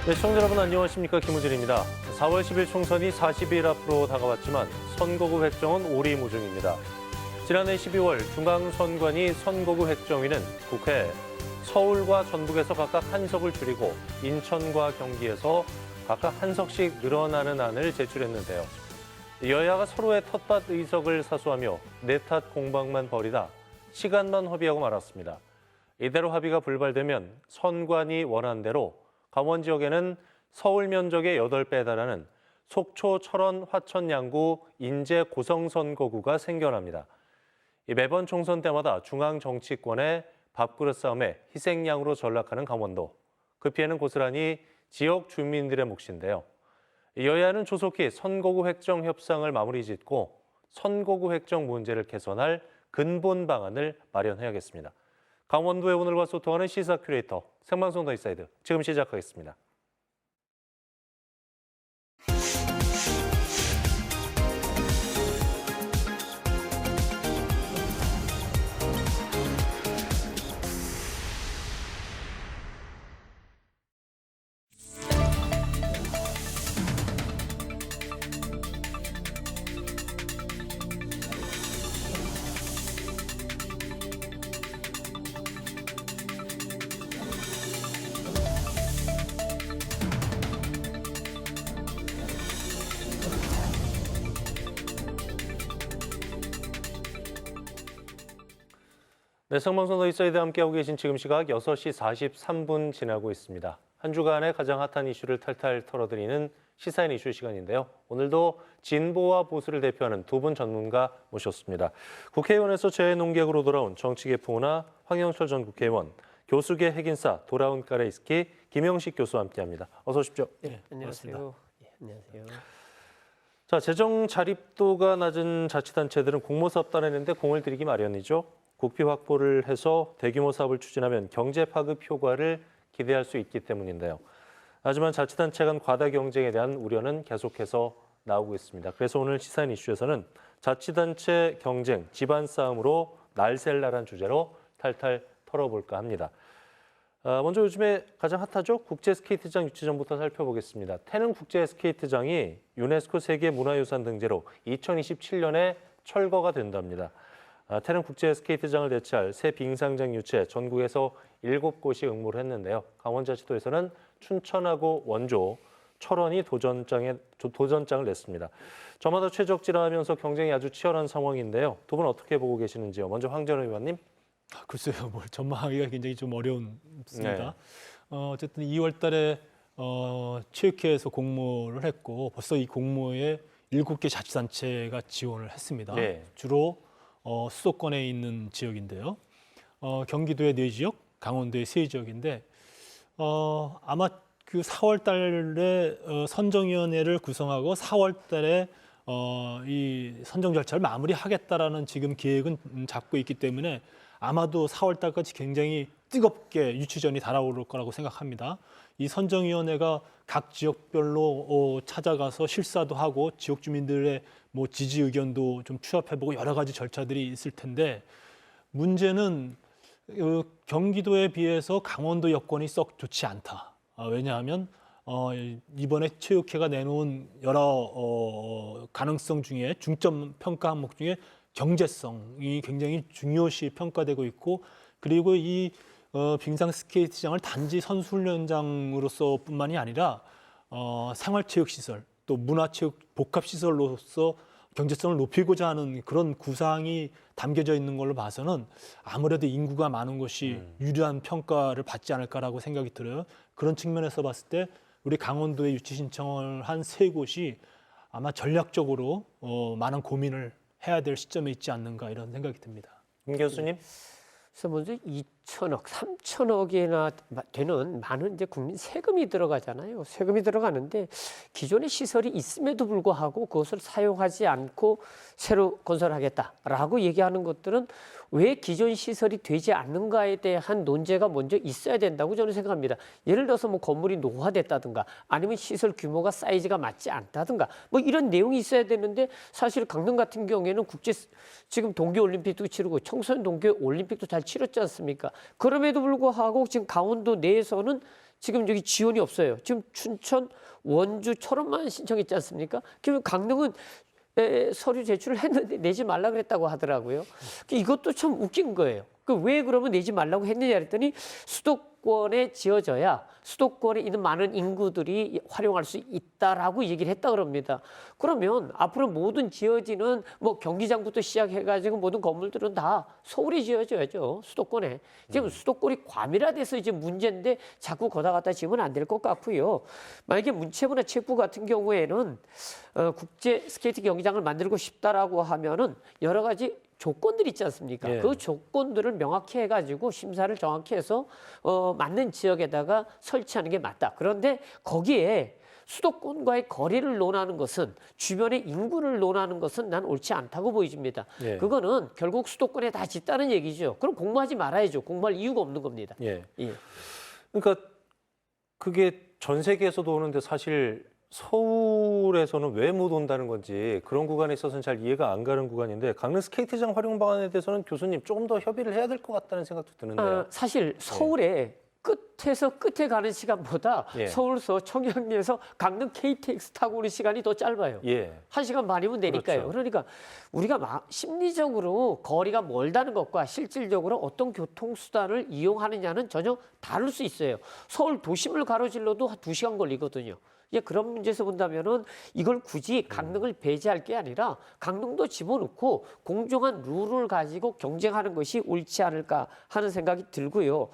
네, 시청자 여러분 안녕하십니까, 김우진입니다. 4월 10일 총선이 40일 앞으로 다가왔지만 선거구 획정은 오리무중입니다. 지난해 12월 중앙선관위 선거구 획정위는 국회에 서울과 전북에서 각각 한 석을 줄이고 인천과 경기에서 각각 한 석씩 늘어나는 안을 제출했는데요. 여야가 서로의 텃밭 의석을 사수하며 내탓 공방만 벌이다 시간만 허비하고 말았습니다. 이대로 합의가 불발되면 선관위 원안 대로 강원 지역에는 서울 면적의 8배에 달하는 속초, 철원, 화천, 양구, 인제, 고성 선거구가 생겨납니다. 매번 총선 때마다 중앙 정치권의 밥그릇 싸움에 희생양으로 전락하는 강원도. 그 피해는 고스란히 지역 주민들의 몫인데요. 여야는 조속히 선거구 획정 협상을 마무리 짓고 선거구 획정 문제를 개선할 근본 방안을 마련해야겠습니다. 강원도의 오늘과 소통하는 시사 큐레이터, 생방송 더 인사이드 지금 시작하겠습니다. 네, 생방송 더 인사이드 함께하고 계신 지금 시각 6시 43분 지나고 있습니다. 한 주간의 가장 핫한 이슈를 탈탈 털어드리는 시사인 이슈 시간인데요. 오늘도 진보와 보수를 대표하는 두 분 전문가 모셨습니다. 국회의원에서 재논객으로 돌아온 정치계포나 황영철 전 국회의원, 교수계 핵인싸 돌아온 까레이스키 김영식 교수와 함께합니다. 어서 오십시오. 네, 안녕하세요. 네, 안녕하세요. 자, 재정 자립도가 낮은 자치단체들은 공모사업 따내는데 공을 들이기 마련이죠. 국비 확보를 해서 대규모 사업을 추진하면 경제 파급 효과를 기대할 수 있기 때문인데요. 하지만 자치단체 간 과다 경쟁에 대한 우려는 계속해서 나오고 있습니다. 그래서 오늘 시사인 이슈에서는 자치단체 경쟁, 집안 싸움으로 날셀날한 주제로 탈탈 털어볼까 합니다. 먼저 요즘에 가장 핫하죠? 국제 스케이트장 유치 전부터 살펴보겠습니다. 태릉 국제 스케이트장이 유네스코 세계문화유산 등재로 2027년에 철거가 된답니다. 태릉 국제 스케이트장을 대체할 새 빙상장 유치에 전국에서 7곳이 응모를 했는데요. 강원자치도에서는 춘천하고 원조, 철원이 도전장을 냈습니다. 저마다 최적질하면서 경쟁이 아주 치열한 상황인데요. 두 분 어떻게 보고 계시는지요? 먼저 황 전 의원님. 글쎄요, 뭘 전망하기가 굉장히 좀 어려운습니다. 네. 어쨌든 2월 달에 체육회에서 공모를 했고 벌써 이 공모에 7개 자치단체가 지원을 했습니다. 네. 주로 수도권에 있는 지역인데요. 경기도의 4지역, 강원도의 3지역인데 아마 그 4월 달에 선정위원회를 구성하고 4월 달에 이 선정 절차를 마무리하겠다라는 지금 계획은 잡고 있기 때문에 아마도 4월 달까지 굉장히 뜨겁게 유치전이 달아오를 거라고 생각합니다. 이 선정위원회가 각 지역별로 찾아가서 실사도 하고 지역 주민들의 뭐 지지 의견도 좀 취합해보고 여러 가지 절차들이 있을 텐데 문제는 경기도에 비해서 강원도 여건이 썩 좋지 않다. 왜냐하면 이번에 체육회가 내놓은 여러 가능성 중에 중점 평가 항목 중에 경제성이 굉장히 중요시 평가되고 있고 그리고 이 빙상 스케이트장을 단지 선수훈련장으로서뿐만이 아니라 생활체육시설 또 문화체육 복합시설로서 경제성을 높이고자 하는 그런 구상이 담겨져 있는 걸로 봐서는 아무래도 인구가 많은 것이 유리한 평가를 받지 않을까라고 생각이 들어요. 그런 측면에서 봤을 때 우리 강원도에 유치 신청을 한 3곳이 아마 전략적으로 많은 고민을 해야 될 시점에 있지 않는가 이런 생각이 듭니다. 김 교수님. 그래서 먼저 2천억, 3천억이나 되는 많은 이제 국민 세금이 들어가잖아요. 세금이 들어가는데 기존의 시설이 있음에도 불구하고 그것을 사용하지 않고 새로 건설하겠다라고 얘기하는 것들은 왜 기존 시설이 되지 않는가에 대한 논제가 먼저 있어야 된다고 저는 생각합니다. 예를 들어서 뭐 건물이 노화됐다든가 아니면 시설 규모가 사이즈가 맞지 않다든가 뭐 이런 내용이 있어야 되는데 사실 강릉 같은 경우에는 지금 동계올림픽도 치르고 청소년 동계올림픽도 잘 치렀지 않습니까? 그럼에도 불구하고 지금 강원도 내에서는 지금 여기 지원이 없어요. 지금 춘천, 원주, 철원만 신청했지 않습니까? 그러면 강릉은 서류 제출을 했는데 내지 말라 그랬다고 하더라고요. 이것도 참 웃긴 거예요. 왜 그러면 내지 말라고 했느냐 그랬더니 수도권에 지어져야 수도권에 있는 많은 인구들이 활용할 수 있다라고 얘기를 했다 그럽니다. 그러면 앞으로 모든 지어지는 뭐 경기장부터 시작해가지고 모든 건물들은 다 서울에 지어져야죠. 수도권에. 지금 수도권이 과밀화돼서 이제 문제인데 자꾸 거다 갖다 지으면 안 될 것 같고요. 만약에 문체부나 체육부 같은 경우에는 국제 스케이트 경기장을 만들고 싶다라고 하면은 여러 가지 조건들 있지 않습니까? 예. 그 조건들을 명확히 해가지고 심사를 정확히 해서 맞는 지역에다가 설치하는 게 맞다. 그런데 거기에 수도권과의 거리를 논하는 것은 주변의 인구를 논하는 것은 난 옳지 않다고 보여집니다. 예. 그거는 결국 수도권에 다 짓다는 얘기죠. 그럼 공부하지 말아야죠. 공부할 이유가 없는 겁니다. 예. 예. 그러니까 그게 전 세계에서도 오는데 사실 서울에서는 왜 못 온다는 건지 그런 구간에 있어서는 잘 이해가 안 가는 구간인데 강릉 스케이트장 활용 방안에 대해서는 교수님 조금 더 협의를 해야 될 것 같다는 생각도 드는데요. 사실 서울에 끝에서 끝에 가는 시간보다 예. 서울서 청량리에서 강릉 KTX 타고 오는 시간이 더 짧아요. 예. 1시간 반이면 되니까요. 그렇죠. 그러니까 우리가 심리적으로 거리가 멀다는 것과 실질적으로 어떤 교통수단을 이용하느냐는 전혀 다를 수 있어요. 서울 도심을 가로질러도 한 2시간 걸리거든요. 예, 그런 문제에서 본다면은 이걸 굳이 강릉을 배제할 게 아니라 강릉도 집어넣고 공정한 룰을 가지고 경쟁하는 것이 옳지 않을까 하는 생각이 들고요.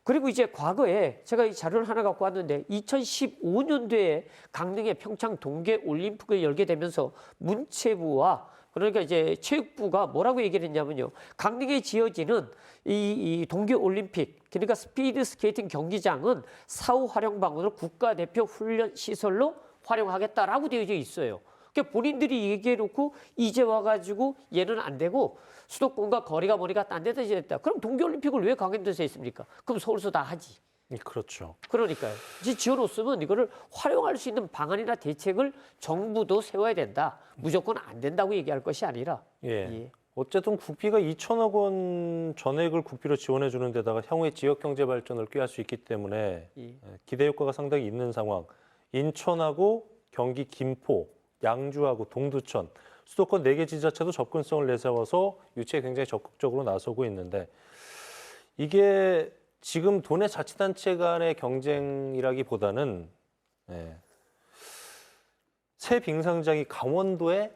그리고 이제 과거에 제가 이 자료를 하나 갖고 왔는데 2015년도에 강릉에 평창 동계 올림픽을 열게 되면서 문체부와 그러니까 이제 체육부가 뭐라고 얘기를 했냐면요. 강릉에 지어지는 이 동계올림픽, 그러니까 스피드 스케이팅 경기장은 사후 활용 방안으로 국가대표 훈련 시설로 활용하겠다라고 되어져 있어요. 그러니까 본인들이 얘기해놓고 이제 와가지고 얘는 안 되고 수도권과 거리가 머니까 딴 데다 지었다. 그럼 동계올림픽을 왜 강원도에서 했습니까? 그럼 서울서 다 하지. 그렇죠. 그러니까요. 이제 지어놓으면 이거를 활용할 수 있는 방안이나 대책을 정부도 세워야 된다. 무조건 안 된다고 얘기할 것이 아니라. 예. 예. 어쨌든 국비가 2천억 원 전액을 국비로 지원해 주는 데다가 향후에 지역 경제 발전을 꾀할 수 있기 때문에 예. 기대 효과가 상당히 있는 상황. 인천하고 경기 김포, 양주하고 동두천, 수도권 4개 지자체도 접근성을 내세워서 유치에 굉장히 적극적으로 나서고 있는데 이게 지금 도내 자치단체 간의 경쟁이라기보다는 새 빙상장이 강원도에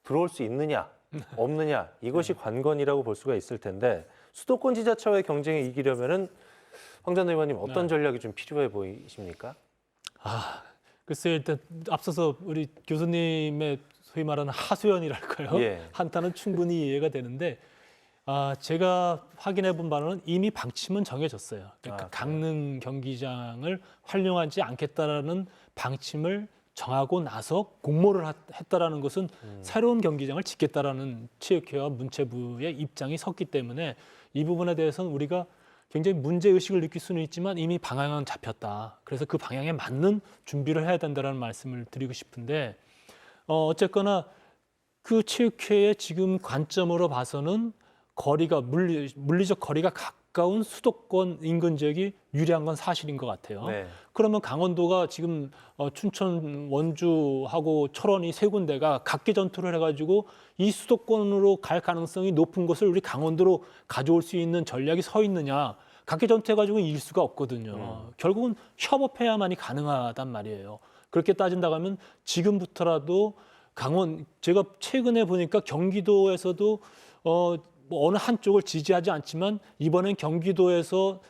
들어올 수 있느냐 없느냐 이것이 관건이라고 볼 수가 있을 텐데 수도권 지자체와의 경쟁에 이기려면은 황 전 의원님 어떤 전략이 좀 필요해 보이십니까? 글쎄요, 일단 앞서서 우리 교수님의 소위 말하는 하소연이랄까요? 예. 한탄은 충분히 이해가 되는데 제가 확인해 본 바로는 이미 방침은 정해졌어요. 그러니까 강릉 경기장을 활용하지 않겠다라는 방침을 정하고 나서 공모를 했다라는 것은 새로운 경기장을 짓겠다라는 체육회와 문체부의 입장이 섰기 때문에 이 부분에 대해서는 우리가 굉장히 문제의식을 느낄 수는 있지만 이미 방향은 잡혔다. 그래서 그 방향에 맞는 준비를 해야 된다는 말씀을 드리고 싶은데 어쨌거나 그 체육회의 지금 관점으로 봐서는 거리가 물리적 거리가 가까운 수도권 인근 지역이 유리한 건 사실인 것 같아요. 네. 그러면 강원도가 지금 춘천, 원주하고 철원이 세 군데가 각계 전투를 해가지고 이 수도권으로 갈 가능성이 높은 것을 우리 강원도로 가져올 수 있는 전략이 서 있느냐. 각계 전투해가지고 이길 수가 없거든요. 결국은 협업해야만이 가능하단 말이에요. 그렇게 따진다고 하면 지금부터라도 제가 최근에 보니까 경기도에서도 뭐 어느 한쪽을 지지하지 않지만 이번엔 경기도에서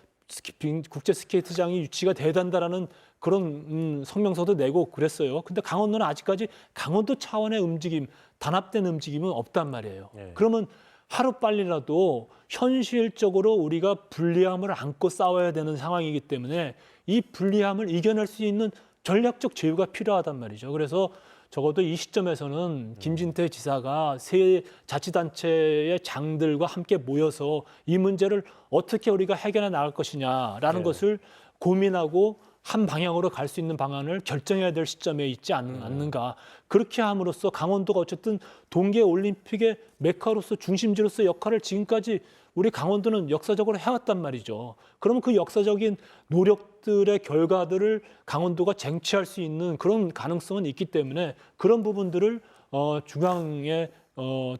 국제 스케이트장이 유치가 돼야 된다라는 그런 성명서도 내고 그랬어요. 근데 강원도는 아직까지 강원도 차원의 움직임, 단합된 움직임은 없단 말이에요. 네. 그러면 하루빨리라도 현실적으로 우리가 불리함을 안고 싸워야 되는 상황이기 때문에 이 불리함을 이겨낼 수 있는 전략적 제휴가 필요하단 말이죠. 그래서 적어도 이 시점에서는 김진태 지사가 세 자치단체의 장들과 함께 모여서 이 문제를 어떻게 우리가 해결해 나갈 것이냐라는 것을 고민하고 한 방향으로 갈 수 있는 방안을 결정해야 될 시점에 있지 않는가. 그렇게 함으로써 강원도가 어쨌든 동계올림픽의 메카로서 중심지로서 역할을 지금까지 우리 강원도는 역사적으로 해왔단 말이죠. 그러면 그 역사적인 노력들의 결과들을 강원도가 쟁취할 수 있는 그런 가능성은 있기 때문에 그런 부분들을 중앙에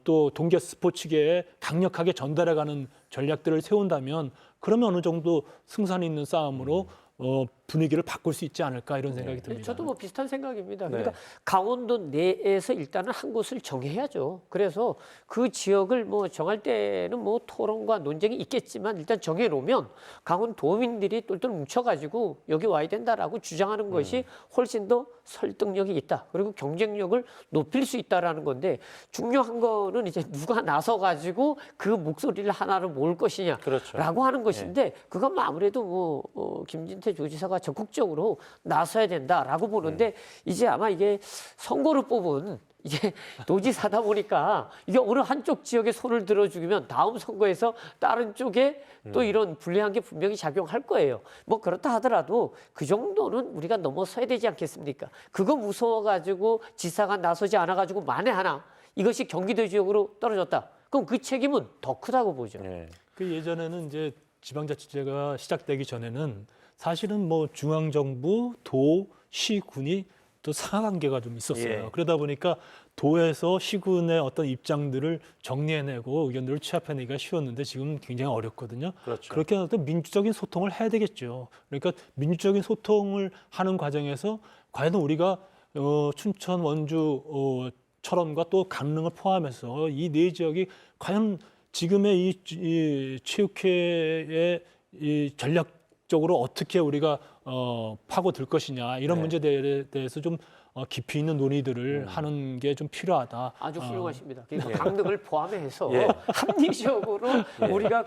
또 동계 스포츠계에 강력하게 전달해가는 전략들을 세운다면 그러면 어느 정도 승산 있는 싸움으로 분위기를 바꿀 수 있지 않을까 이런 생각이 듭니다. 저도 뭐 비슷한 생각입니다. 네. 그러니까 강원도 내에서 일단은 한 곳을 정해야죠. 그래서 그 지역을 뭐 정할 때는 뭐 토론과 논쟁이 있겠지만 일단 정해놓으면 강원도민들이 똘똘 뭉쳐가지고 여기 와야 된다라고 주장하는 것이 훨씬 더 설득력이 있다. 그리고 경쟁력을 높일 수 있다라는 건데 중요한 거는 이제 누가 나서가지고 그 목소리를 하나로 모을 것이냐라고 그렇죠. 하는 것인데 그건 뭐 아무래도 뭐 김진태 조지사가 적극적으로 나서야 된다라고 보는데 이제 아마 이게 선거로 뽑은 이제 도지사다 보니까 이게 어느 한쪽 지역에 손을 들어주면 다음 선거에서 다른 쪽에 또 이런 불리한 게 분명히 작용할 거예요. 뭐 그렇다 하더라도 그 정도는 우리가 넘어서야 되지 않겠습니까? 그거 무서워가지고 지사가 나서지 않아가지고 만에 하나 이것이 경기도 지역으로 떨어졌다. 그럼 그 책임은 더 크다고 보죠. 네. 그 예전에는 이제 지방자치제가 시작되기 전에는 사실은 뭐 중앙정부, 도, 시, 군이 또 상하관계가 좀 있었어요. 예. 그러다 보니까 도에서 시군의 어떤 입장들을 정리해내고 의견들을 취합해내기가 쉬웠는데 지금 굉장히 어렵거든요. 그렇죠. 그렇게 어떤 민주적인 소통을 해야 되겠죠. 그러니까 민주적인 소통을 하는 과정에서 과연 우리가 춘천, 원주, 철원과 또 강릉을 포함해서 이 네 지역이 과연 지금의 이 체육회의 이 전략적으로 어떻게 우리가 파고들 것이냐 이런 네. 문제에 대해서 좀 깊이 있는 논의들을 하는 게 좀 필요하다. 아주 훌륭하십니다. 그러니까 예. 강릉을 포함해서 예. 합리적으로 우리가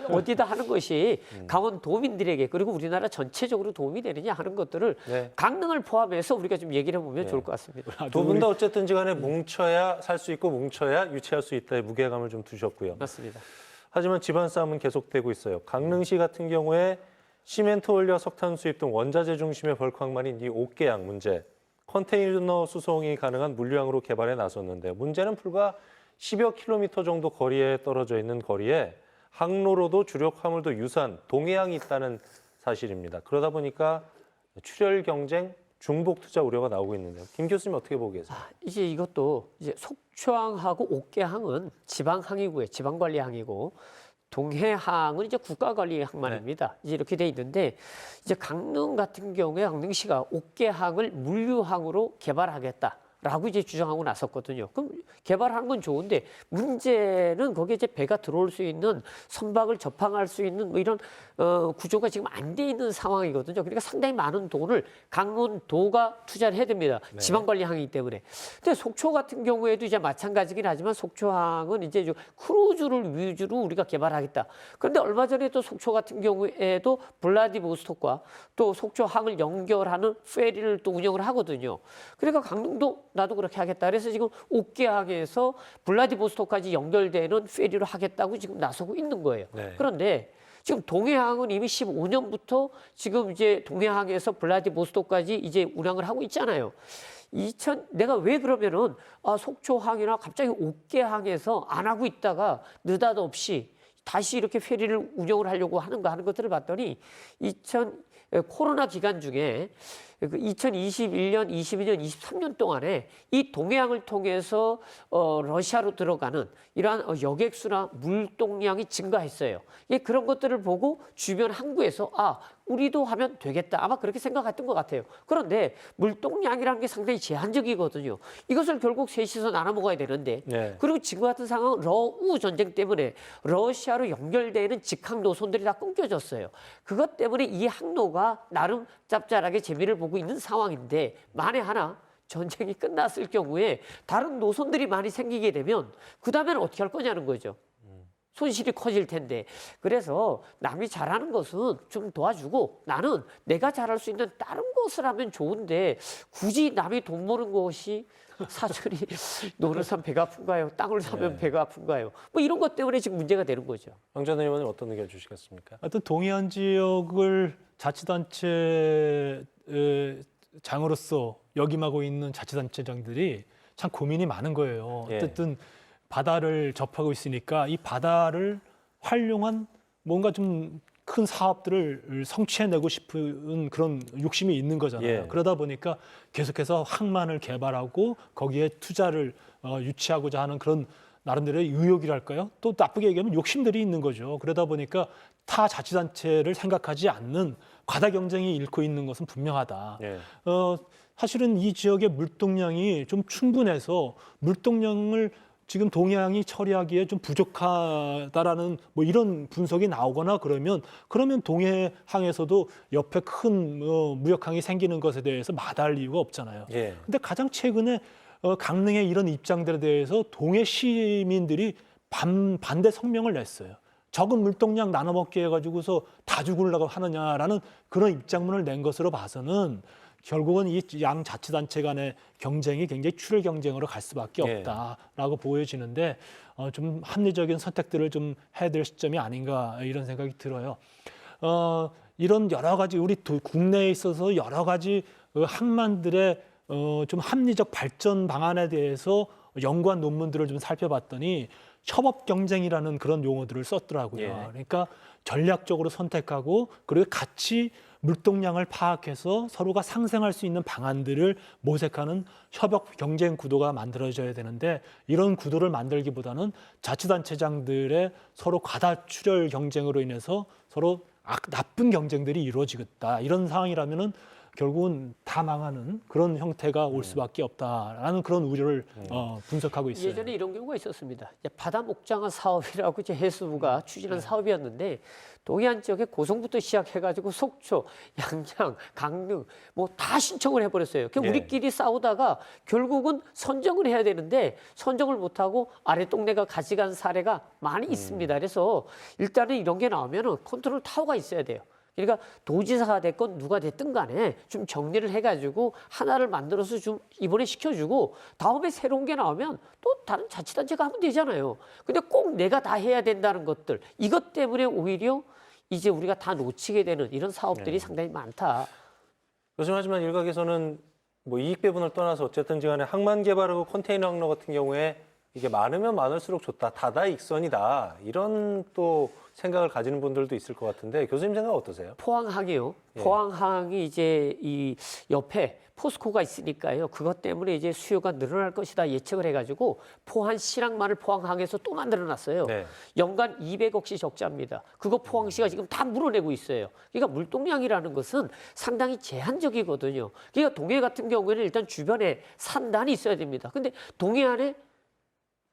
어디다 하는 것이 강원도민들에게 그리고 우리나라 전체적으로 도움이 되느냐 하는 것들을 네. 강릉을 포함해서 우리가 좀 얘기를 해보면 좋을 것 같습니다. 두 분 다 어쨌든지 간에 뭉쳐야 살 수 있고 뭉쳐야 유치할 수 있다의 무게감을 좀 두셨고요. 맞습니다. 하지만 집안 싸움은 계속되고 있어요. 강릉시 같은 경우에 시멘트 올려 석탄 수입 등 원자재 중심의 벌크항만인 이 옥계양 문제. 컨테이너 수송이 가능한 물류항으로 개발에 나섰는데 문제는 불과 10여 킬로미터 정도 거리에 떨어져 있는 거리에 항로로도 주력 화물도 유사한 동해항이 있다는 사실입니다. 그러다 보니까 출혈 경쟁, 중복 투자 우려가 나오고 있는데요. 김 교수님 어떻게 보고 계세요? 이제 이것도 이제 속초항하고 옥계항은 지방항이고요. 지방관리항이고 동해항은 이제 국가관리항만입니다. 이제 이렇게 돼 있는데 이제 강릉 같은 경우에 강릉시가 옥계항을 물류항으로 개발하겠다라고 이제 주장하고 나섰거든요. 그럼 개발하는 건 좋은데 문제는 거기에 이제 배가 들어올 수 있는 선박을 접항할 수 있는 뭐 이런 구조가 지금 안 돼 있는 상황이거든요. 그러니까 상당히 많은 돈을 강원도가 투자를 해야 됩니다. 네. 지방관리항이기 때문에. 근데 속초 같은 경우에도 이제 마찬가지긴 하지만 속초항은 이제 크루즈를 위주로 우리가 개발하겠다. 그런데 얼마 전에 또 속초 같은 경우에도 블라디보스톡과 또 속초항을 연결하는 페리를 또 운영을 하거든요. 그러니까 강릉도 나도 그렇게 하겠다. 그래서 지금 옥계항에서 블라디보스톡까지 연결되는 페리로 하겠다고 지금 나서고 있는 거예요. 네. 그런데 지금 동해항은 이미 15년부터 지금 이제 동해항에서 블라디보스톡까지 이제 운항을 하고 있잖아요. 내가 왜 그러면은 속초항이나 갑자기 옥계항에서 안 하고 있다가 느닷없이 다시 이렇게 페리를 운영을 하려고 하는가 하는 것들을 봤더니 코로나 기간 중에 2021년, 22년, 23년 동안에 이 동해항을 통해서 러시아로 들어가는 이러한 여객수나 물동량이 증가했어요. 그런 것들을 보고 주변 항구에서 우리도 하면 되겠다. 아마 그렇게 생각했던 것 같아요. 그런데 물동량이라는 게 상당히 제한적이거든요. 이것을 결국 셋이서 나눠 먹어야 되는데 네. 그리고 지금 같은 상황은 러우 전쟁 때문에 러시아로 연결되는 직항 노선들이 다 끊겨졌어요. 그것 때문에 이 항로가 나름 짭짤하게 재미를 보고 있는 상황인데 만에 하나 전쟁이 끝났을 경우에 다른 노선들이 많이 생기게 되면 그다음에는 어떻게 할 거냐는 거죠. 손실이 커질 텐데. 그래서 남이 잘하는 것은 좀 도와주고 나는 내가 잘할 수 있는 다른 것을 하면 좋은데 굳이 남이 돈 버는 것이 사촌이 노를 사면 배가 아픈가요? 땅을 사면 배가 아픈가요? 뭐 이런 것 때문에 지금 문제가 되는 거죠. 황 전 의원님 어떤 의견 주시겠습니까? 하여튼 동해안 지역을 자치단체 장으로서 역임하고 있는 자치단체장들이 참 고민이 많은 거예요. 예. 어쨌든 바다를 접하고 있으니까 이 바다를 활용한 뭔가 좀 큰 사업들을 성취해내고 싶은 그런 욕심이 있는 거잖아요. 예. 그러다 보니까 계속해서 항만을 개발하고 거기에 투자를 유치하고자 하는 그런 나름대로의 의욕이랄까요? 또 나쁘게 얘기하면 욕심들이 있는 거죠. 그러다 보니까 타 자치단체를 생각하지 않는 과다 경쟁이 잃고 있는 것은 분명하다. 예. 사실은 이 지역의 물동량이 좀 충분해서 물동량을 지금 동해안이 처리하기에 좀 부족하다라는 뭐 이런 분석이 나오거나 그러면 동해항에서도 옆에 큰 무역항이 생기는 것에 대해서 마다할 이유가 없잖아요. 예. 근데 가장 최근에 강릉의 이런 입장들에 대해서 동해 시민들이 반대 성명을 냈어요. 적은 물동량 나눠 먹기 해가지고서 다 죽으려고 하느냐라는 그런 입장문을 낸 것으로 봐서는 결국은 이 양 자치단체 간의 경쟁이 굉장히 출혈 경쟁으로 갈 수밖에 예. 없다라고 보여지는데 좀 합리적인 선택들을 좀 해야 될 시점이 아닌가 이런 생각이 들어요. 이런 여러 가지 우리 국내에 있어서 여러 가지 항만들의 좀 합리적 발전 방안에 대해서 연구한 논문들을 좀 살펴봤더니 협업 경쟁이라는 그런 용어들을 썼더라고요. 예. 그러니까 전략적으로 선택하고 그리고 같이 물동량을 파악해서 서로가 상생할 수 있는 방안들을 모색하는 협업 경쟁 구도가 만들어져야 되는데 이런 구도를 만들기보다는 자치단체장들의 서로 과다 출혈 경쟁으로 인해서 서로 나쁜 경쟁들이 이루어지겠다. 이런 상황이라면은 결국은 다 망하는 그런 형태가 올 수밖에 없다라는 그런 우려를 분석하고 있어요. 예전에 이런 경우가 있었습니다. 이제 바다 목장어 사업이라고 이제 해수부가 추진한 사업이었는데 동해안 지역에 고성부터 시작해가지고 속초, 양양, 강릉 뭐 다 신청을 해버렸어요. 그 예. 우리끼리 싸우다가 결국은 선정을 해야 되는데 선정을 못하고 아래 동네가 가져간 사례가 많이 있습니다. 그래서 일단은 이런 게 나오면은 컨트롤 타워가 있어야 돼요. 그러니까 도지사가 됐건 누가 됐든 간에 좀 정리를 해가지고 하나를 만들어서 좀 입원에 시켜주고 다음에 새로운 게 나오면 또 다른 자치단체가 하면 되잖아요. 근데 꼭 내가 다 해야 된다는 것들 이것 때문에 오히려 이제 우리가 다 놓치게 되는 이런 사업들이 상당히 많다. 하지만 일각에서는 뭐 이익 배분을 떠나서 어쨌든지 간에 항만 개발하고 컨테이너 항로 같은 경우에 이게 많으면 많을수록 좋다. 다다익선이다. 이런 또 생각을 가지는 분들도 있을 것 같은데 교수님 생각 어떠세요? 포항항이요. 예. 포항항이 이제 이 옆에 포스코가 있으니까요. 그것 때문에 이제 수요가 늘어날 것이다 예측을 해가지고 포항 실항만을 포항항에서 또 만들어놨어요. 네. 연간 200억씩 적자입니다. 그거 포항시가 지금 다 물어내고 있어요. 그러니까 물동량이라는 것은 상당히 제한적이거든요. 그러니까 동해 같은 경우에는 일단 주변에 산단이 있어야 됩니다. 근데 동해안에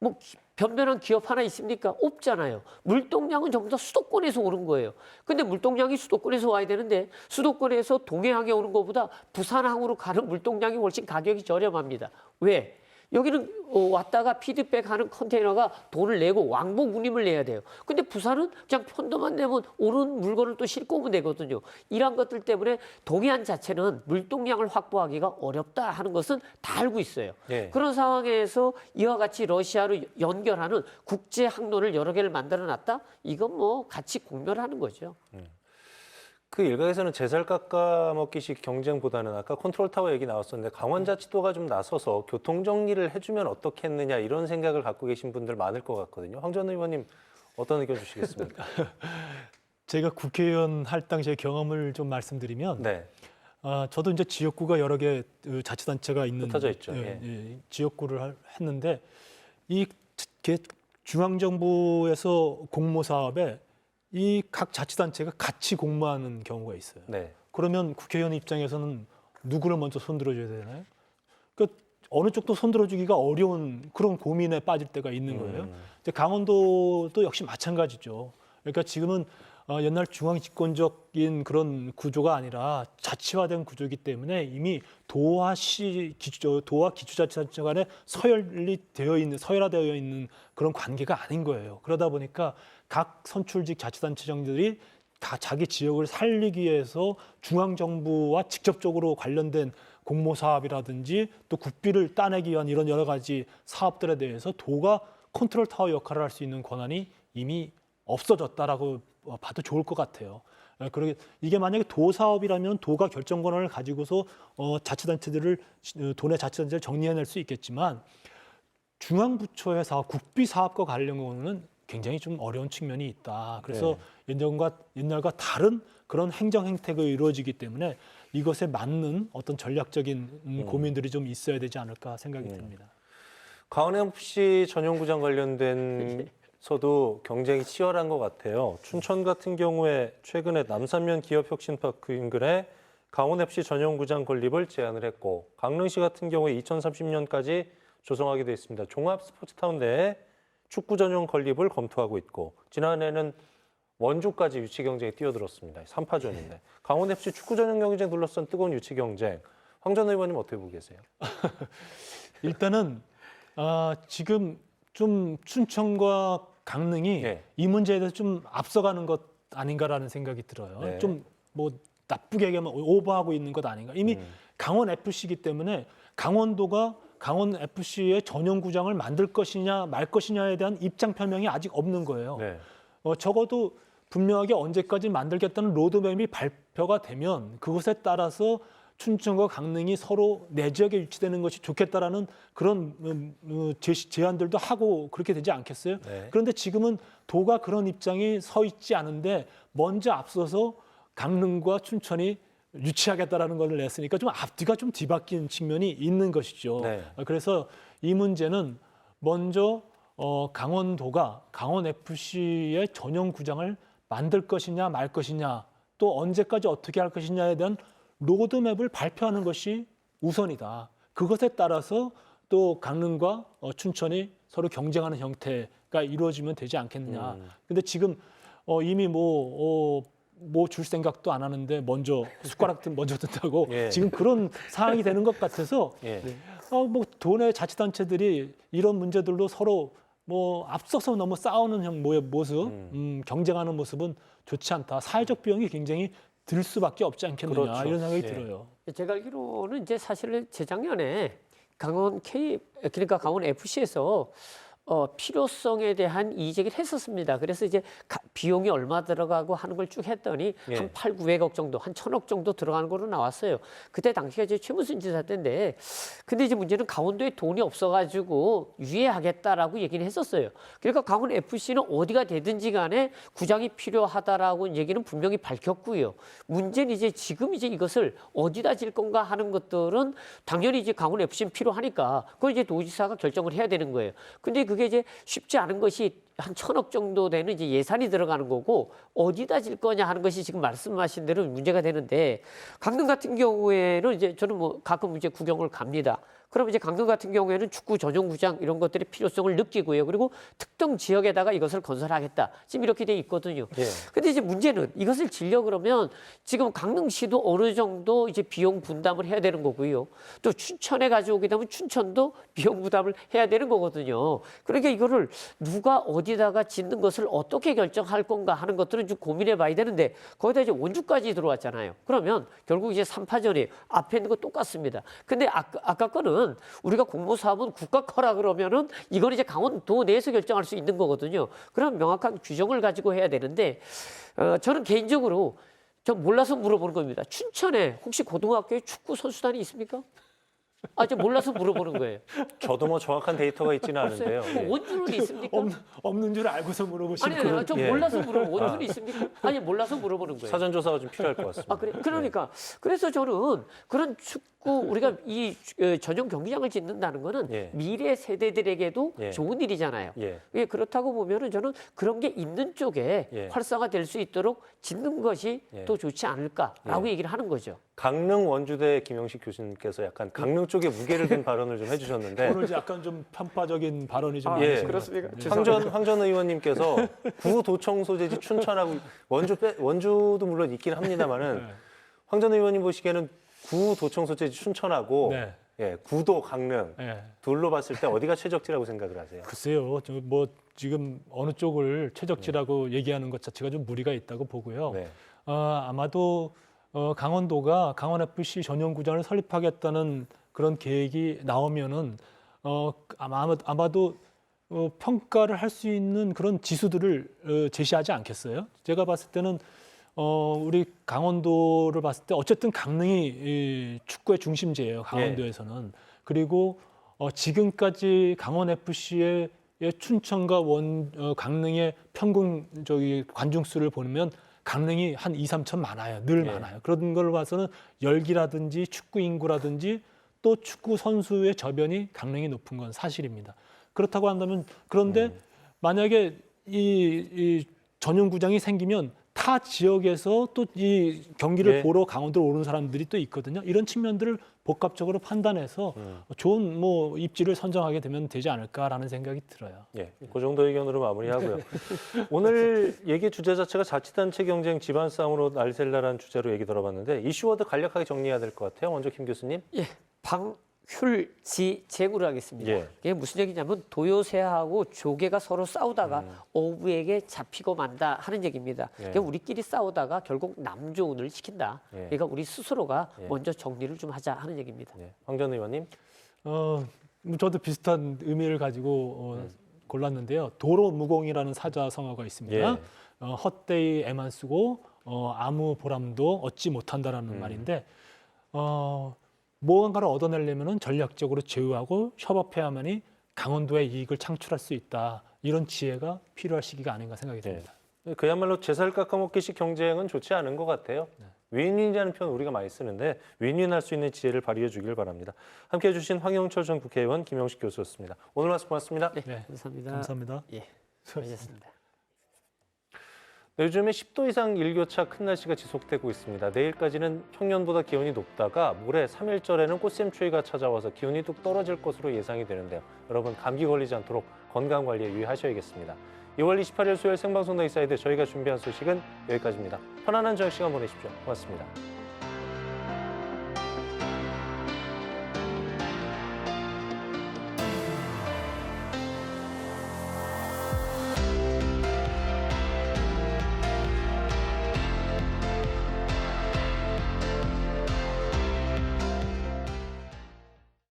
뭐 변변한 기업 하나 있습니까? 없잖아요. 물동량은 전부 다 수도권에서 오는 거예요. 근데 물동량이 수도권에서 와야 되는데 수도권에서 동해항에 오는 것보다 부산항으로 가는 물동량이 훨씬 가격이 저렴합니다. 왜? 여기는 왔다가 피드백하는 컨테이너가 돈을 내고 왕복 운임을 내야 돼요. 근데 부산은 그냥 편도만 내면 오는 물건을 또 싣고 오면 되거든요. 이런 것들 때문에 동해안 자체는 물동량을 확보하기가 어렵다 하는 것은 다 알고 있어요. 네. 그런 상황에서 이와 같이 러시아로 연결하는 국제 항로를 여러 개를 만들어 놨다? 이건 뭐 같이 공멸하는 거죠. 그 일각에서는 제살 깎아먹기식 경쟁보다는 아까 컨트롤 타워 얘기 나왔었는데 강원자치도가 좀 나서서 교통 정리를 해주면 어떻겠느냐 이런 생각을 갖고 계신 분들 많을 것 같거든요. 황 전 의원님 어떤 의견 주시겠습니까? 제가 국회의원 할 당시의 경험을 좀 말씀드리면 네. 저도 이제 지역구가 여러 개 자치단체가 있는 흩어져 있죠. 예. 지역구를 했는데 이 중앙정부에서 공모 사업에 이 각 자치단체가 같이 공모하는 경우가 있어요. 네. 그러면 국회의원 입장에서는 누구를 먼저 손들어줘야 되나요? 그러니까 어느 쪽도 손들어주기가 어려운 그런 고민에 빠질 때가 있는 거예요. 이제 강원도도 역시 마찬가지죠. 그러니까 지금은 옛날 중앙 집권적인 그런 구조가 아니라 자치화된 구조이기 때문에 이미 도와 기초자치단체 간에 서열화되어 있는 그런 관계가 아닌 거예요. 그러다 보니까 각 선출직 자치단체장들이 다 자기 지역을 살리기 위해서 중앙정부와 직접적으로 관련된 공모 사업이라든지 또 국비를 따내기 위한 이런 여러 가지 사업들에 대해서 도가 컨트롤 타워 역할을 할 수 있는 권한이 이미 없어졌다라고 봐도 좋을 것 같아요. 그러게 이게 만약에 도 사업이라면 도가 결정 권한을 가지고서 자치단체들을 도내 자치단체를 정리해낼 수 있겠지만 중앙부처의 사업, 국비 사업과 관련 경우는 굉장히 좀 어려운 측면이 있다. 그래서 옛날과 다른 그런 행정 행태가 이루어지기 때문에 이것에 맞는 어떤 전략적인 고민들이 좀 있어야 되지 않을까 생각이 듭니다. 강원FC 전용구장 관련된서도 경쟁이 치열한 것 같아요. 춘천 같은 경우에 최근에 남산면 기업혁신파크 인근에 강원FC 전용구장 건립을 제안을 했고, 강릉시 같은 경우에 2030년까지 조성하기도 했습니다. 종합스포츠타운 내에 축구 전용 건립을 검토하고 있고, 지난해는 원주까지 유치 경쟁에 뛰어들었습니다. 3파전인데. 강원FC 축구 전용 경기장 둘러싼 뜨거운 유치 경쟁. 황 전 의원님 어떻게 보고 계세요? 일단은 지금 좀 춘천과 강릉이 네. 이 문제에 대해서 좀 앞서가는 것 아닌가라는 생각이 들어요. 네. 좀 뭐 나쁘게 얘기하면 오버하고 있는 것 아닌가. 이미 강원 FC이기 때문에 강원도가 강원 FC의 전용 구장을 만들 것이냐 말 것이냐에 대한 입장 표명이 아직 없는 거예요. 네. 적어도 분명하게 언제까지 만들겠다는 로드맵이 발표가 되면 그것에 따라서 춘천과 강릉이 서로 내 지역에 위치되는 것이 좋겠다라는 그런 제안들도 하고 그렇게 되지 않겠어요? 네. 그런데 지금은 도가 그런 입장이 서 있지 않은데 먼저 앞서서 강릉과 춘천이 유치하겠다라는 걸 냈으니까 좀 앞뒤가 좀 뒤바뀐 측면이 있는 것이죠. 네. 그래서 이 문제는 먼저 강원도가 강원 FC의 전용 구장을 만들 것이냐 말 것이냐 또 언제까지 어떻게 할 것이냐에 대한 로드맵을 발표하는 것이 우선이다. 그것에 따라서 또 강릉과 춘천이 서로 경쟁하는 형태가 이루어지면 되지 않겠느냐. 근데 지금 이미 뭐 줄 생각도 안 하는데 먼저 숟가락 먼저 든다고 예. 지금 그런 상황이 되는 것 같아서 예. 뭐 도내 자치단체들이 이런 문제들로 서로 뭐 앞서서 너무 싸우는 모습, 경쟁하는 모습은 좋지 않다. 사회적 비용이 굉장히 들 수밖에 없지 않겠느냐 그렇죠. 이런 생각이 예. 들어요. 제가 알기로는 이제 사실 재작년에 그러니까 강원 FC에서 필요성에 대한 이의제기를 했었습니다. 그래서 이제 비용이 얼마 들어가고 하는 걸 쭉 했더니 예. 한 8, 900억 정도, 한 1,000억 정도 들어가는 거로 나왔어요. 그때 당시가 이제 최무순 지사 때인데, 근데 이제 문제는 강원도에 돈이 없어가지고 유예하겠다라고 얘기를 했었어요. 그러니까 강원 FC는 어디가 되든지 간에 구장이 필요하다라고 얘기는 분명히 밝혔고요. 문제는 이제 지금 이제 이것을 어디다 질 건가 하는 것들은 당연히 이제 강원 FC는 필요하니까 그걸 이제 도지사가 결정을 해야 되는 거예요. 근데 그게 이제 쉽지 않은 것이 한 1,000억 정도 되는 이제 예산이 들어가는 거고 어디다 질 거냐 하는 것이 지금 말씀하신 대로 문제가 되는데, 강릉 같은 경우에는 이제 저는 뭐 가끔 이제 구경을 갑니다. 그럼 이제 강릉 같은 경우에는 축구 전용 구장 이런 것들의 필요성을 느끼고요. 그리고 특정 지역에다가 이것을 건설하겠다. 지금 이렇게 돼 있거든요. 예. 근데 이제 문제는 이것을 지려 그러면 지금 강릉시도 어느 정도 이제 비용 분담을 해야 되는 거고요. 또 춘천에 가져오게 되면 춘천도 비용 부담을 해야 되는 거거든요. 그러니까 이거를 누가 어디다가 짓는 것을 어떻게 결정할 건가 하는 것들은 좀 고민해 봐야 되는데, 거기다 이제 원주까지 들어왔잖아요. 그러면 결국 이제 3파전이 앞에 있는 거 똑같습니다. 근데 아까 거는 우리가 공모사업은 국가 거라 그러면은 이건 이제 강원도 내에서 결정할 수 있는 거거든요. 그럼 명확한 규정을 가지고 해야 되는데, 저는 개인적으로 좀 몰라서 물어보는 겁니다. 춘천에 혹시 고등학교에 축구 선수단이 있습니까? 저 몰라서 물어보는 거예요. 저도 뭐 정확한 데이터가 있지는 않은데요. 뭐 예. 원주는 있습니까? 없는 줄 알고서 물어보시는 아니, 좀 예. 몰라서 원주는 있습니까? 아니, 몰라서 물어보는 거예요. 사전 조사가 좀 필요할 것 같습니다. 그래. 그러니까 그래서 저는 그런 축구 우리가 이 전용 경기장을 짓는다는 거는 예. 미래 세대들에게도 예. 좋은 일이잖아요. 예. 예, 그렇다고 보면은 저는 그런 게 있는 쪽에 예. 활성화될 수 있도록 짓는 것이 예. 더 좋지 않을까라고 얘기를 하는 거죠. 강릉 원주대 김영식 교수님께서 약간 강릉 쪽에 무게를 둔 발언을 좀 해주셨는데, 오늘 약간 좀 편파적인 발언이 좀 예. 많으신 것 그렇습니까? 같아요. 황 전 의원님께서 구도청 소재지 춘천하고 원주도 물론 있긴 합니다만은 네. 황 전 의원님 보시기에는 구도청 소재지 춘천하고 네. 예, 구도 강릉 예. 둘로 봤을 때 어디가 최적지라고 생각을 하세요? 글쎄요, 뭐 지금 어느 쪽을 최적지라고 얘기하는 것 자체가 좀 무리가 있다고 보고요. 네. 아마도 강원도가 강원 FC 전용 구장을 설립하겠다는 그런 계획이 나오면은 아마도 평가를 할 수 있는 그런 지수들을 제시하지 않겠어요? 제가 봤을 때는 우리 강원도를 봤을 때 어쨌든 강릉이 이 축구의 중심지예요. 강원도에서는. 그리고 지금까지 강원 FC의 춘천과 강릉의 평균 관중 수를 보면 강릉이 한 2, 3천 많아요. 늘 예. 많아요. 그런 걸 봐서는 열기라든지 축구 인구라든지 또 축구 선수의 저변이 강릉이 높은 건 사실입니다. 그렇다고 한다면 그런데 만약에 이 전용구장이 생기면 타 지역에서 또 이 경기를 예. 보러 강원도로 오는 사람들이 또 있거든요. 이런 측면들을 복합적으로 판단해서 좋은 입지를 선정하게 되면 되지 않을까라는 생각이 들어요. 예, 그 정도 의견으로 마무리하고요. 오늘 얘기 주제 자체가 자치단체 경쟁 집안 싸움으로 날셀라라는 주제로 얘기 들어봤는데 이슈워드 간략하게 정리해야 될 것 같아요. 먼저 김 교수님. 예, 방휼지제구를 하겠습니다. 예. 이게 무슨 얘기냐면 도요새하고 조개가 서로 싸우다가 어부에게 잡히고 만다 하는 얘기입니다. 예. 그러니까 우리끼리 싸우다가 결국 남조운을 시킨다. 예. 그러니까 우리 스스로가 예. 먼저 정리를 좀 하자 하는 얘기입니다. 예, 황 전 의원님. 저도 비슷한 의미를 가지고 골랐는데요. 도로무공이라는 사자성어가 있습니다. 예. 헛되이 애만 쓰고 아무 보람도 얻지 못한다라는 말인데 무언가를 얻어내려면 전략적으로 제휴하고 협업해야만이 강원도의 이익을 창출할 수 있다. 이런 지혜가 필요할 시기가 아닌가 생각이 듭니다. 그야말로 제살 깎아먹기식 경쟁은 좋지 않은 것 같아요. 윈윈이라는 표현 우리가 많이 쓰는데 윈윈할 수 있는 지혜를 발휘해 주길 바랍니다. 함께해 주신 황영철 전 국회의원, 김영식 교수였습니다. 오늘 말씀 고맙습니다. 네, 감사합니다. 감사합니다. 예, 수고하셨습니다. 네, 요즘에 10도 이상 일교차 큰 날씨가 지속되고 있습니다. 내일까지는 평년보다 기온이 높다가 모레 3일절에는 꽃샘추위가 찾아와서 기온이 뚝 떨어질 것으로 예상이 되는데요. 여러분 감기 걸리지 않도록 건강관리에 유의하셔야겠습니다. 2월 28일 수요일 생방송 더 인사이드 저희가 준비한 소식은 여기까지입니다. 편안한 저녁 시간 보내십시오. 고맙습니다.